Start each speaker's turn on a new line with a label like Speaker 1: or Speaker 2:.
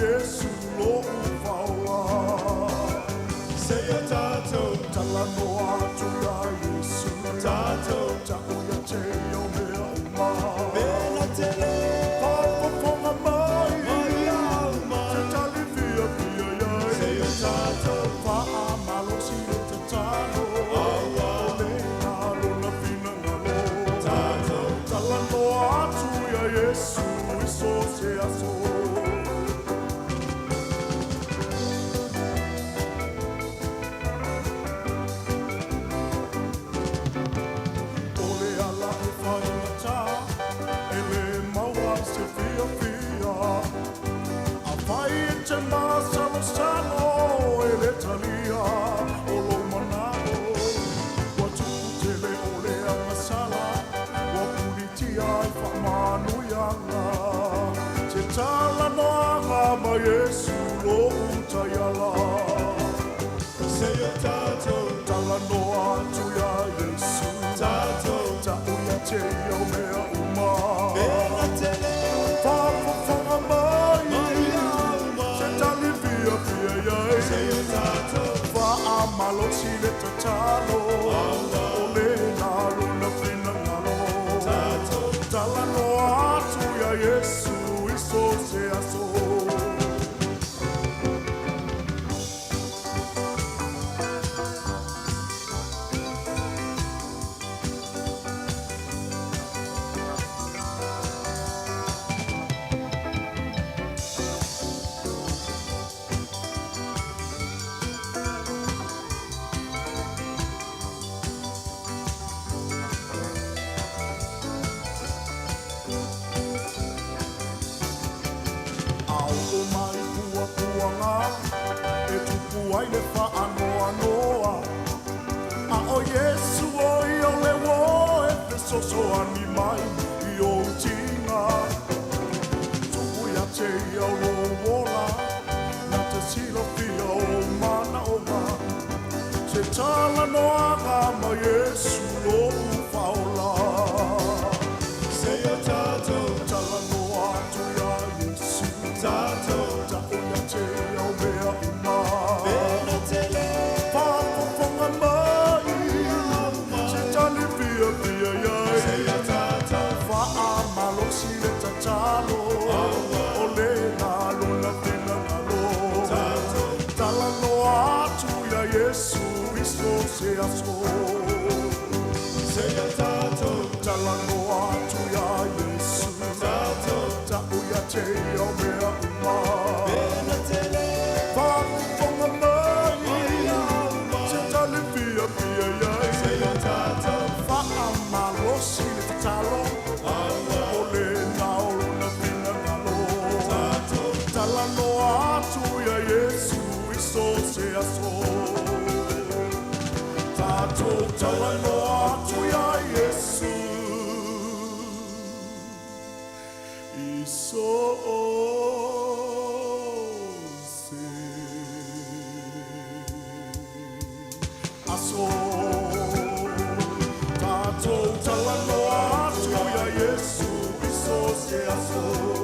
Speaker 1: Yesu lo ufaula.
Speaker 2: Seya tato,
Speaker 1: Talano atu ya Yesu.
Speaker 2: tato,
Speaker 1: Taku ya te o mea uma.
Speaker 2: Bena tele,
Speaker 1: Papaponga mai.
Speaker 2: mai alma.
Speaker 1: Te tali fia fia yai.
Speaker 2: Seya tato,
Speaker 1: Paa malo si te tano.
Speaker 2: Awa.
Speaker 1: Ole ngalo na fina ngalo.
Speaker 2: tato,
Speaker 1: Talano atu ya Yesu. Iso se aso. Ole ala e whaingata, ele maua se fia fia. A whai e te māsalo salo, ele talia o lo manao. Wa tuku tele ole a masala, wa punitia e whamanuianga. Te tala noanga ma Yesu lo utaiala.
Speaker 2: seya tato,
Speaker 1: Tala noa atu ya Yesu.
Speaker 2: tato,
Speaker 1: Ta uia te o mea uma.
Speaker 2: Bena tele,
Speaker 1: Whawhawhanga mai.
Speaker 2: mai alma.
Speaker 1: Se tali fia fia iai.
Speaker 2: Seya tato,
Speaker 1: Whaamalo si le te talo.
Speaker 2: Awa.
Speaker 1: Ole ngalo na whina ngalo.
Speaker 2: tato,
Speaker 1: Tala noa atu ya Yesu iso se aso. Ao o mai pua puanga, e tupu ai le whaanoa noa. A o Yesu o i o le wo e te soso ani mai i o utinga. Tupu ia te i o lo wola, na te silo pia o mana o ma. Se tala noanga ma Yesu lo ufaula.
Speaker 2: seya tato,
Speaker 1: Tala noa atu ya Yesu.
Speaker 2: tato,
Speaker 1: Ta uia te o mea uma.
Speaker 2: Bena tele,
Speaker 1: Whawhawhanga mai. Se tali fia fia iai.
Speaker 2: seya tato,
Speaker 1: Whaamalo si le tatalo. Ole ngalo na whina ngalo.
Speaker 2: tato,
Speaker 1: Tala noa atu ya Yesu iso se aso.
Speaker 2: seya tato,
Speaker 1: Tala noa atu ya Yesu.
Speaker 2: tato,
Speaker 1: Ta uia te o mea uma.
Speaker 2: Bena tele,
Speaker 1: Whawhawhanga mai.
Speaker 2: mai alma.
Speaker 1: Se tali fia fia iai.
Speaker 2: Seya tato,
Speaker 1: Whaamalo si le tatalo.
Speaker 2: Awa.
Speaker 1: Ole ngalo na whina ngalo.
Speaker 2: tato,
Speaker 1: Tala noa atu ya Yesu iso se aso. Tato tala noa atu ya Yesu iso se aso. Tato tala noa atu ya Yesu iso se aso.